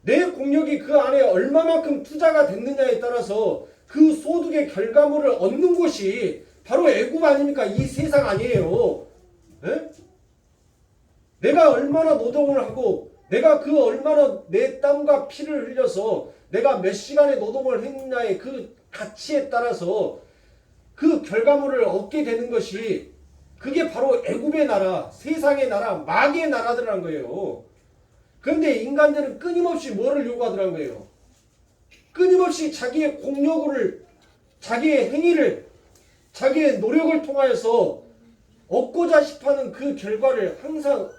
내 공력이 그 안에 얼마만큼 투자가 됐느냐에 따라서 그 소득의 결과물을 얻는 곳이 바로 애굽 아닙니까? 이 세상 아니에요. 내가 얼마나 노동을 하고 내가 그 얼마나 내 땀과 피를 흘려서 내가 몇 시간의 노동을 했느냐의 그 가치에 따라서 그 결과물을 얻게 되는 것이 그게 바로 애굽의 나라, 세상의 나라, 마귀의 나라들이라는 거예요. 그런데 인간들은 끊임없이 뭐를 요구하더라는 거예요. 끊임없이 자기의 공력을, 자기의 행위를, 자기의 노력을 통하여서 얻고자 싶어하는 그 결과를 항상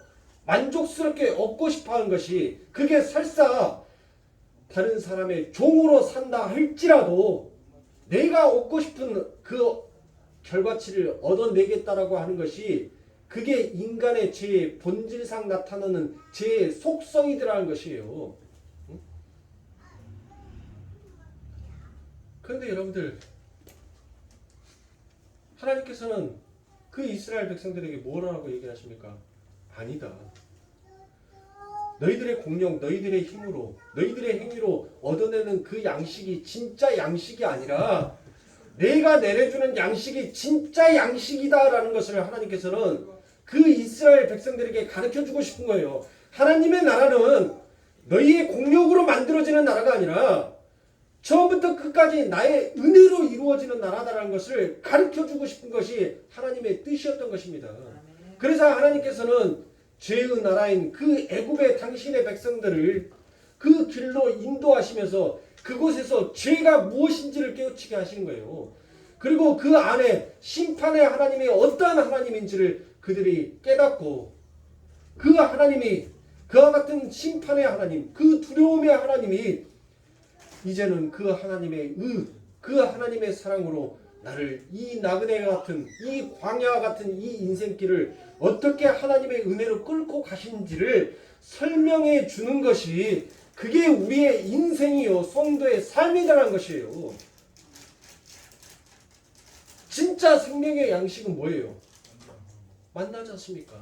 만족스럽게 얻고 싶어하는 것이 그게 설사 다른 사람의 종으로 산다 할지라도 내가 얻고 싶은 그 결과치를 얻어내겠다라고 하는 것이 그게 인간의 죄의 본질상 나타나는 죄의 속성이더라는 것이에요. 그런데 여러분들, 하나님께서는 그 이스라엘 백성들에게 뭐라고 얘기하십니까? 아니다. 너희들의 공력, 너희들의 힘으로, 너희들의 행위로 얻어내는 그 양식이 진짜 양식이 아니라 내가 내려주는 양식이 진짜 양식이다라는 것을 하나님께서는 그 이스라엘 백성들에게 가르쳐주고 싶은 거예요. 하나님의 나라는 너희의 공력으로 만들어지는 나라가 아니라 처음부터 끝까지 나의 은혜로 이루어지는 나라다라는 것을 가르쳐주고 싶은 것이 하나님의 뜻이었던 것입니다. 그래서 하나님께서는 죄의 나라인 그 애굽의 당신의 백성들을 그 길로 인도하시면서 그곳에서 죄가 무엇인지를 깨우치게 하시는 거예요. 그리고 그 안에 심판의 하나님이 어떠한 하나님인지를 그들이 깨닫고 그 하나님이 그와 같은 심판의 하나님, 그 두려움의 하나님이 이제는 그 하나님의 그 하나님의 사랑으로 나를 이 나그네 같은 이 광야와 같은 이 인생길을 어떻게 하나님의 은혜로 끌고 가신지를 설명해 주는 것이 그게 우리의 인생이요 성도의 삶이라는 것이에요. 진짜 생명의 양식은 뭐예요? 만나지 않습니까?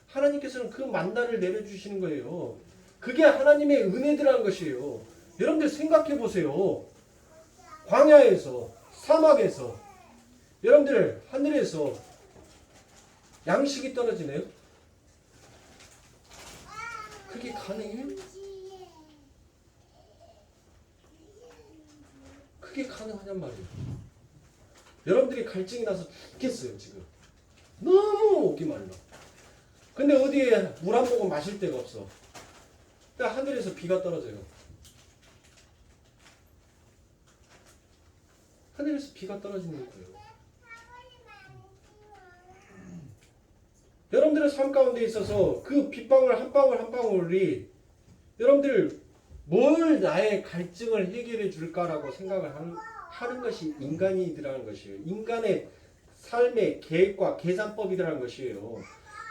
하나님께서는 그 만나를 내려주시는 거예요. 그게 하나님의 은혜들한 것이에요. 여러분들 생각해 보세요. 광야에서 사막에서 여러분들 하늘에서 양식이 떨어지네요? 그게 가능해요? 그게 가능하냔 말이에요. 여러분들이 갈증이 나서 죽겠어요 지금. 너무 목이 말라. 근데 어디에 물 한 모금 마실 데가 없어. 근데 하늘에서 비가 떨어져요. 하늘에서 비가 떨어지는 거예요. 여러분들의 삶 가운데 있어서 그 빗방울 한 방울 한 방울이 여러분들 뭘 나의 갈증을 해결해 줄까라고 생각을 하는 것이 인간이라는 것이에요. 인간의 삶의 계획과 계산법이라는 것이에요.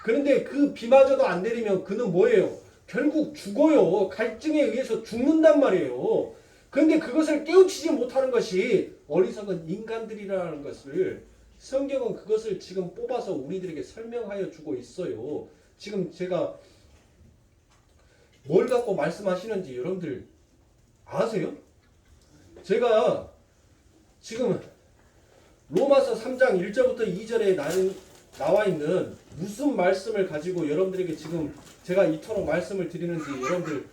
그런데 그 비마저도 안 내리면 그는 뭐예요? 결국 죽어요. 갈증에 의해서 죽는단 말이에요. 그런데 그것을 깨우치지 못하는 것이 어리석은 인간들이라는 것을 성경은 그것을 지금 뽑아서 우리들에게 설명하여 주고 있어요. 지금 제가 뭘 갖고 말씀하시는지 여러분들 아세요? 제가 지금 로마서 3장 1절부터 2절에 나와 있는 무슨 말씀을 가지고 여러분들에게 지금 제가 이토록 말씀을 드리는지 여러분들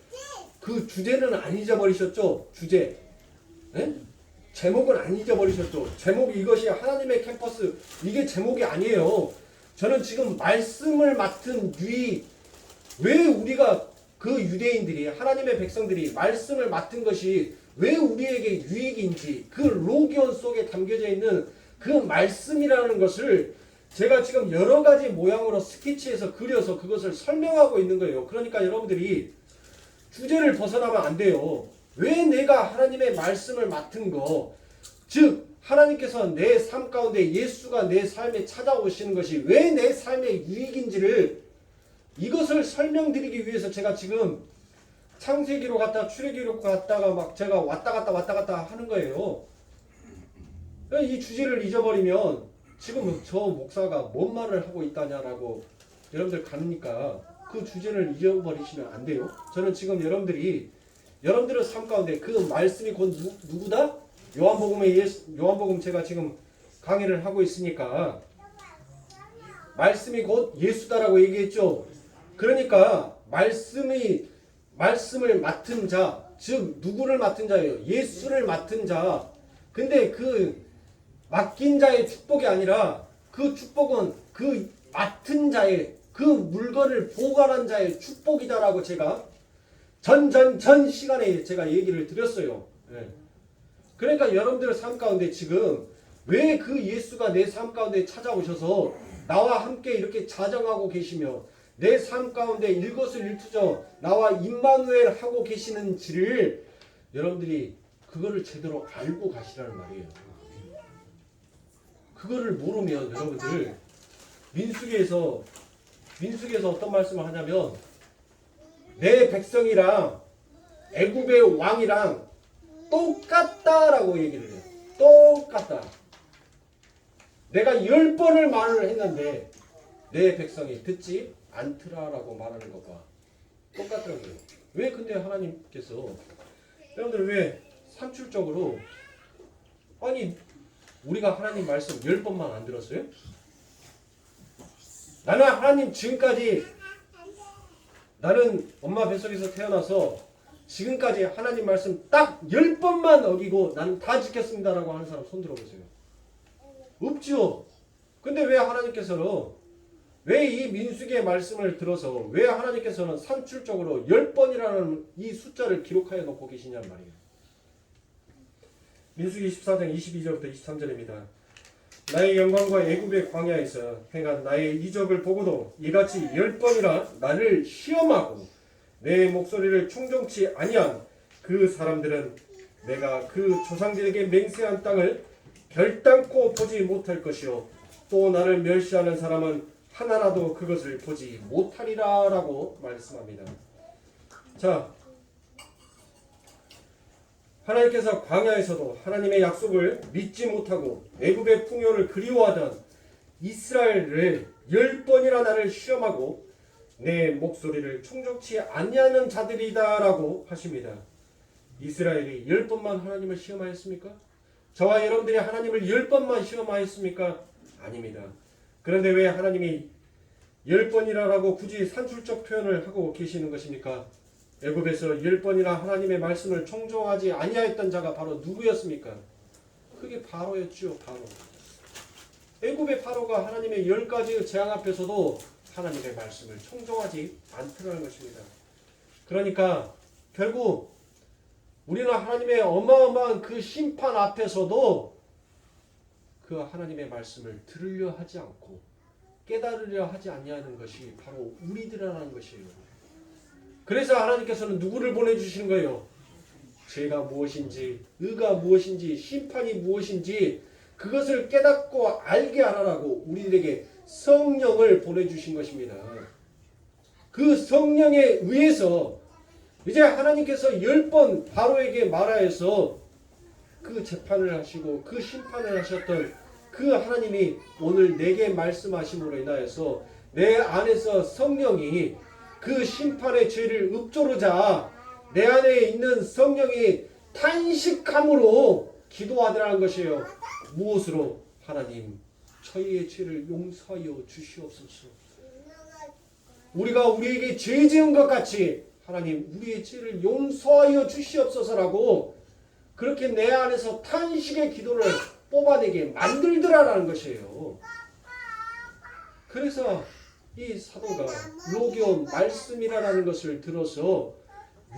그 주제는 안 잊어버리셨죠? 주제. 네? 제목은 안 잊어버리셨죠? 제목이 이것이 하나님의 캠퍼스. 이게 제목이 아니에요. 저는 지금 말씀을 맡은 왜 우리가 그 유대인들이 하나님의 백성들이 말씀을 맡은 것이 왜 우리에게 유익인지 그 로기온 속에 담겨져 있는 그 말씀이라는 것을 제가 지금 여러 가지 모양으로 스케치해서 그려서 그것을 설명하고 있는 거예요. 그러니까 여러분들이 주제를 벗어나면 안 돼요. 왜 내가 하나님의 말씀을 맡은 거, 즉 하나님께서 내 삶 가운데 예수가 내 삶에 찾아오시는 것이 왜 내 삶의 유익인지를 이것을 설명드리기 위해서 제가 지금 창세기로 갔다 출애기로 갔다가 막 제가 왔다 갔다 하는 거예요. 이 주제를 잊어버리면 지금 저 목사가 뭔 말을 하고 있다냐라고 여러분들 가니까 그 주제를 잊어버리시면 안 돼요. 저는 지금 여러분들의 삶 가운데 그 말씀이 곧 누구다? 요한복음 제가 지금 강의를 하고 있으니까 말씀이 곧 예수다라고 얘기했죠. 그러니까 말씀을 맡은 자, 즉 누구를 맡은 자예요? 예수를 맡은 자. 근데 그 맡긴 자의 축복이 아니라 그 축복은 그 맡은 자의 그 물건을 보관한 자의 축복이다라고 제가 전 시간에 제가 얘기를 드렸어요. 네. 그러니까 여러분들의 삶 가운데 지금 왜 그 예수가 내 삶 가운데 찾아오셔서 나와 함께 이렇게 자정하고 계시며 내 삶 가운데 일거수일투족 나와 임마누엘 하고 계시는지를 여러분들이 그거를 제대로 알고 가시라는 말이에요. 그거를 모르면 여러분들 민수기에서 어떤 말씀을 하냐면 내 백성이랑 애굽의 왕이랑 똑같다라고 얘기를 해요. 똑같다. 내가 10번을 말을 했는데 내 백성이 듣지 않더라라고 말하는 것과 똑같더라고요. 왜 근데 하나님께서 여러분들 왜 산출적으로 아니 우리가 하나님 말씀 10번만 안 들었어요? 나는 하나님 지금까지 나는 엄마 뱃속에서 태어나서 지금까지 하나님 말씀 딱 10번만 어기고 나는 다 지켰습니다라고 하는 사람 손 들어보세요. 없죠. 근데 왜 하나님께서는 왜 이 민수기의 말씀을 들어서 왜 하나님께서는 산출적으로 10번이라는 이 숫자를 기록하여 놓고 계시냔 말이에요. 민수기 14장 22절부터 23절입니다. 나의 영광과 애굽의 광야에서 행한 나의 이적을 보고도 이같이 10번이나 나를 시험하고 내 목소리를 충정치 아니한 그 사람들은 내가 그 조상들에게 맹세한 땅을 결단코 보지 못할 것이요 또 나를 멸시하는 사람은 하나라도 그것을 보지 못하리라 라고 말씀합니다. 자, 하나님께서 광야에서도 하나님의 약속을 믿지 못하고 애굽의 풍요를 그리워하던 이스라엘을 10번이나 나를 시험하고 내 목소리를 충족치 아니하는 자들이다 라고 하십니다. 이스라엘이 10번만 하나님을 시험하였습니까? 저와 여러분들이 하나님을 10번만 시험하였습니까? 아닙니다. 그런데 왜 하나님이 10번이라고 굳이 산술적 표현을 하고 계시는 것입니까? 애굽에서 10번이나 하나님의 말씀을 청종하지 아니하였던 자가 바로 누구였습니까? 그게 바로였죠. 바로. 애굽의 바로가 하나님의 10가지의 재앙 앞에서도 하나님의 말씀을 청종하지 않더라는 것입니다. 그러니까 결국 우리는 하나님의 어마어마한 그 심판 앞에서도 그 하나님의 말씀을 들으려 하지 않고 깨달으려 하지 아니하는 것이 바로 우리들이라는 것이에요. 그래서 하나님께서는 누구를 보내주시는 거예요? 죄가 무엇인지, 의가 무엇인지, 심판이 무엇인지 그것을 깨닫고 알게 하라고 우리들에게 성령을 보내주신 것입니다. 그 성령에 의해서 이제 하나님께서 10번 바로에게 말하여서 그 재판을 하시고 그 심판을 하셨던 그 하나님이 오늘 내게 말씀하심으로 인하여서 내 안에서 성령이 그 심판의 죄를 읊조르자 내 안에 있는 성령이 탄식함으로 기도하더라는 것이에요. 무엇으로? 하나님 저희의 죄를 용서하여 주시옵소서. 우리가 우리에게 죄 지은 것 같이 하나님 우리의 죄를 용서하여 주시옵소서라고 그렇게 내 안에서 탄식의 기도를 뽑아내게 만들더라라는 것이에요. 그래서 이 사도가 로기온 말씀이라는 것을 들어서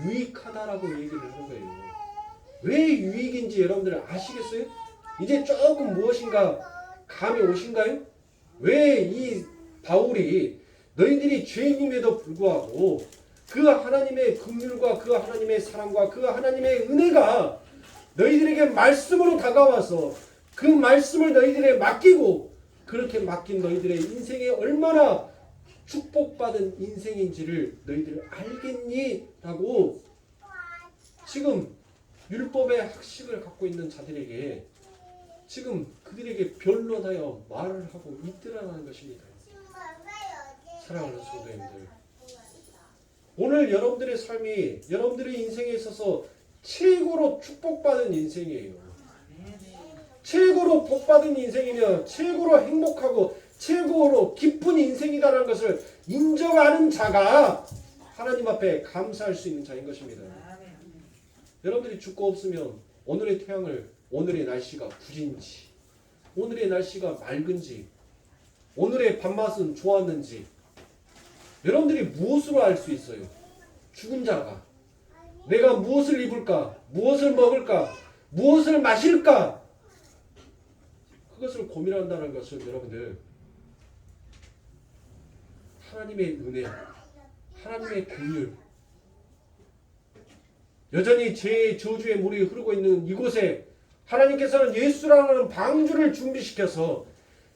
유익하다라고 얘기를 하는 거예요. 왜 유익인지 여러분들 아시겠어요? 이제 조금 무엇인가 감이 오신가요? 왜 이 바울이 너희들이 죄인임에도 불구하고 그 하나님의 긍휼과 그 하나님의 사랑과 그 하나님의 은혜가 너희들에게 말씀으로 다가와서 그 말씀을 너희들에게 맡기고 그렇게 맡긴 너희들의 인생이 얼마나 축복받은 인생인지를 너희들 알겠니? 라고 지금 율법의 학식을 갖고 있는 자들에게 지금 그들에게 변론하여 말을 하고 있더라는 것입니다. 사랑하는 성도님들, 오늘 여러분들의 삶이 여러분들의 인생에 있어서 최고로 축복받은 인생이에요. 최고로 복받은 인생이며 최고로 행복하고 최고로 기쁜 인생이다라는 것을 인정하는 자가 하나님 앞에 감사할 수 있는 자인 것입니다. 여러분들이 죽고 없으면 오늘의 태양을 오늘의 날씨가 구린지 오늘의 날씨가 맑은지 오늘의 밥맛은 좋았는지 여러분들이 무엇으로 알 수 있어요? 죽은 자가 내가 무엇을 입을까? 무엇을 먹을까? 무엇을 마실까? 그것을 고민한다는 것은 여러분들 하나님의 은혜, 하나님의 긍휼 여전히 죄의 저주의 물이 흐르고 있는 이곳에 하나님께서는 예수라는 방주를 준비시켜서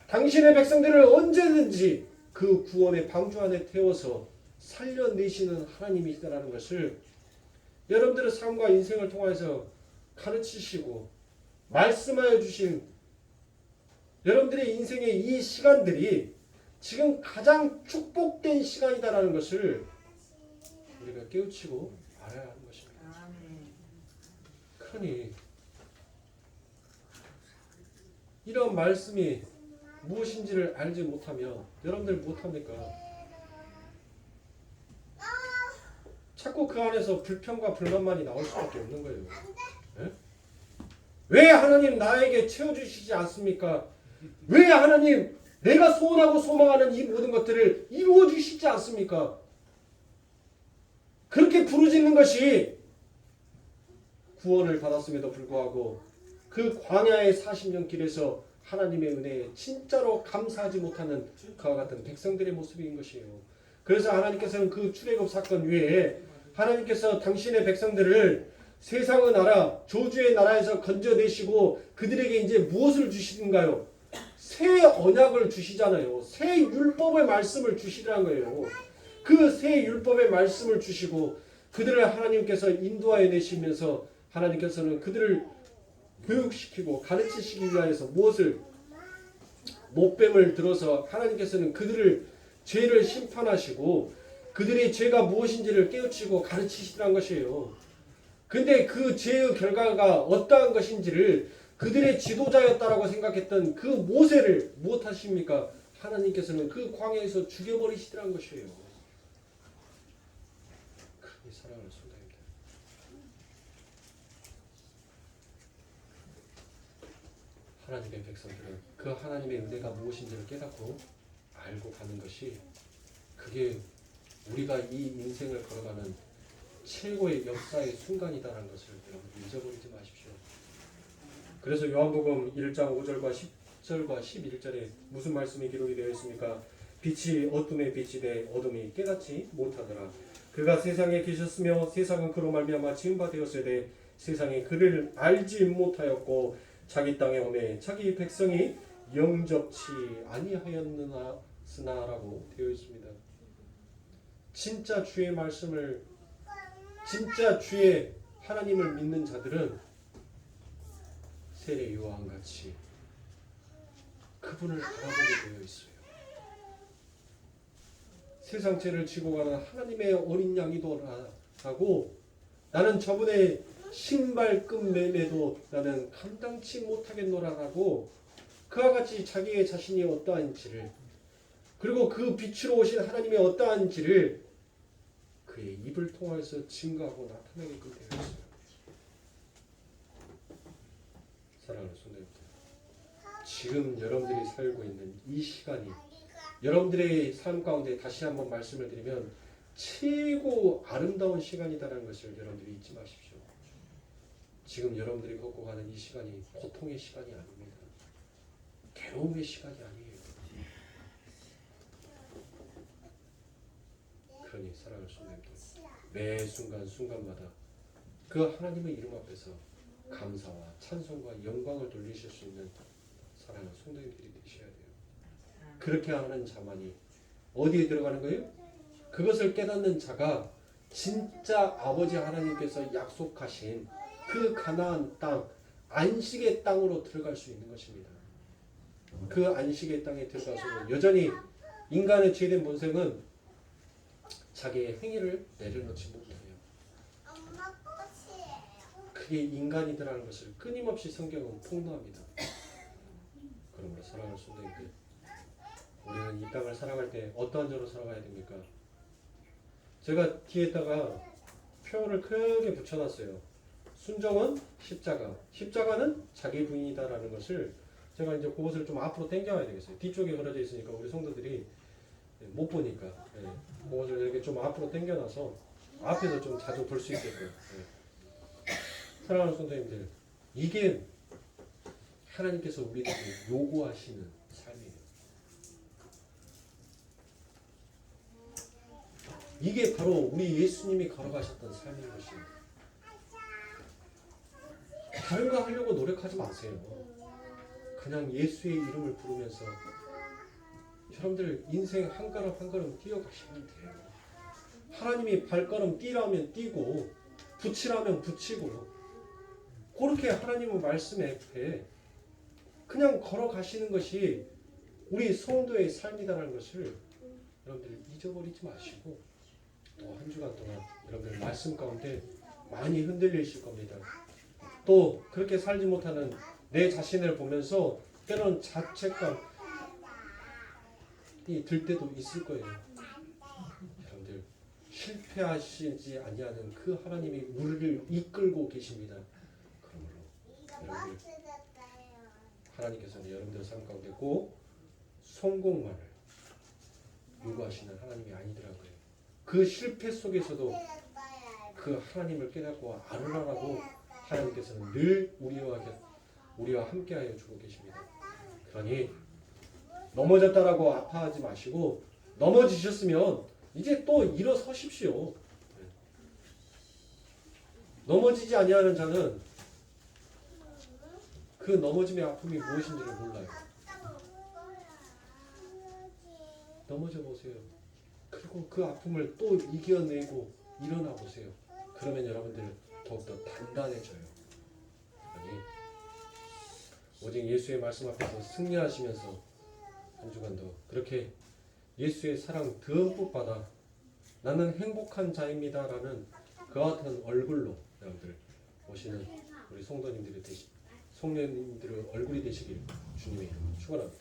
당신의 백성들을 언제든지 그 구원의 방주 안에 태워서 살려내시는 하나님이시다라는 것을 여러분들의 삶과 인생을 통해서 가르치시고 말씀하여 주신 여러분들의 인생의 이 시간들이 지금 가장 축복된 시간이다라는 것을 우리가 깨우치고 알아야 하는 것입니다. 그러니 이런 말씀이 무엇인지를 알지 못하면 여러분들 못합니까? 자꾸 그 안에서 불평과 불만만이 나올 수밖에 없는 거예요. 예? 왜 하나님 나에게 채워주시지 않습니까? 왜 하나님 내가 소원하고 소망하는 이 모든 것들을 이루어 주시지 않습니까? 그렇게 부르짖는 것이 구원을 받았음에도 불구하고 그 광야의 40년 길에서 하나님의 은혜에 진짜로 감사하지 못하는 그와 같은 백성들의 모습인 것이에요. 그래서 하나님께서는 그 출애굽 사건 위에 하나님께서 당신의 백성들을 세상의 나라, 저주의 나라에서 건져내시고 그들에게 이제 무엇을 주시는가요? 새 언약을 주시잖아요. 새 율법의 말씀을 주시라는 거예요. 그 새 율법의 말씀을 주시고 그들을 하나님께서 인도하여 내시면서 하나님께서는 그들을 교육시키고 가르치시기 위하여서 무엇을 못뱀을 들어서 하나님께서는 그들을 죄를 심판하시고 그들의 죄가 무엇인지를 깨우치고 가르치시라는 것이에요. 근데 그 죄의 결과가 어떠한 것인지를 그들의 지도자였다라고 생각했던 그 모세를 무엇하십니까? 하나님께서는 그 광야에서 죽여버리시더라는 것이에요. 큰 사랑을 쏟아입니다. 하나님의 백성들은 그 하나님의 은혜가 무엇인지를 깨닫고 알고 가는 것이 그게 우리가 이 인생을 걸어가는 최고의 역사의 순간이다라는 것을 여러분 잊어버리지 마십시오. 그래서 요한복음 1장 5절과 10절과 11절에 무슨 말씀이 기록이 되어 있습니까? 빛이 어둠에 빛이 돼 어둠이 깨닫지 못하더라. 그가 세상에 계셨으며 세상은 그로 말미암아 지은 바 되었으되 세상이 그를 알지 못하였고 자기 땅에 오매 자기 백성이 영접치 아니하였느나라고 되어 있습니다. 진짜 주의 말씀을 진짜 주의 하나님을 믿는 자들은 세례 요한같이 그분을 바라보게 되어 있어요. 세상 죄를 지고 가는 하나님의 어린 양이더라고 나는 저분의 신발끈 매매도 나는 감당치 못하겠노라라고 그와 같이 자기의 자신이 어떠한지를 그리고 그 빛으로 오신 하나님의 어떠한지를 그의 입을 통해서 증거하고 나타내게끔 되어 있어요. 사랑하는 성도님들, 지금 여러분들이 살고 있는 이 시간이 여러분들의 삶 가운데 다시 한번 말씀을 드리면 최고 아름다운 시간이다라는 것을 여러분들이 잊지 마십시오. 지금 여러분들이 걷고 가는 이 시간이 고통의 시간이 아닙니다. 괴로움의 시간이 아니에요. 그러니 사랑하는 성도님들, 매 순간 순간마다 그 하나님의 이름 앞에서 감사와 찬송과 영광을 돌리실 수 있는 사랑하는 성도님들이 되셔야 돼요. 그렇게 하는 자만이 어디에 들어가는 거예요? 그것을 깨닫는 자가 진짜 아버지 하나님께서 약속하신 그 가나안 땅, 안식의 땅으로 들어갈 수 있는 것입니다. 그 안식의 땅에 들어가서 여전히 인간의 죄된 본성은 자기의 행위를 내려놓지 못해요. 그게 인간이더라는 것을 끊임없이 성경은 폭로합니다. 그러므로 사랑하는 성도님들, 우리는 이 땅을 살아갈 때 어떠한 자로 살아가야 됩니까? 제가 뒤에다가 표현을 크게 붙여놨어요. 순종은 십자가, 십자가는 자기 부인이다라는 것을 제가 이제 그것을 좀 앞으로 당겨야 되겠어요. 뒤쪽에 걸어져 있으니까 우리 성도들이 못 보니까 그것을 이렇게 좀 앞으로 당겨놔서 앞에서 좀 자주 볼 수 있게끔. 사랑하는 성도님들, 이게 하나님께서 우리에게 요구하시는 삶이에요. 이게 바로 우리 예수님이 걸어가셨던 삶인 것입니다. 다른 거 하려고 노력하지 마세요. 그냥 예수의 이름을 부르면서 여러분들 인생 한 걸음 한 걸음 뛰어가시면 돼요. 하나님이 발걸음 뛰라면 뛰고 붙이라면 붙이고 그렇게 하나님의 말씀에 그냥 걸어가시는 것이 우리 성도의 삶이다라는 것을 여러분들 잊어버리지 마시고 또 한 주간 동안 여러분들 말씀 가운데 많이 흔들리실 겁니다. 또 그렇게 살지 못하는 내 자신을 보면서 때로는 자책감이 들 때도 있을 거예요. 여러분들 실패하시지 아니하는 그 하나님이 우리를 이끌고 계십니다. 그러므로 여러분들, 하나님께서는 여러분들 삶 가운데 꼭 성공만을 요구하시는 하나님이 아니더라고요. 그 실패 속에서도 그 하나님을 깨닫고 알으라고 하나님께서는 늘 우리와 함께하여 주고 계십니다. 그러니 넘어졌다라고 아파하지 마시고, 넘어지셨으면 이제 또 일어서십시오. 넘어지지 아니하는 자는 그 넘어짐의 아픔이 무엇인지를 몰라요. 넘어져 보세요. 그리고 그 아픔을 또 이겨내고 일어나 보세요. 그러면 여러분들 더욱더 단단해져요. 아니, 오직 예수의 말씀 앞에서 승리하시면서 한 주간도 그렇게 예수의 사랑 듬뿍 받아 나는 행복한 자입니다라는 그와 같은 얼굴로 여러분들 오시는 우리 성도님들의 얼굴이 되시길 주님의 이름으로 축원합니다.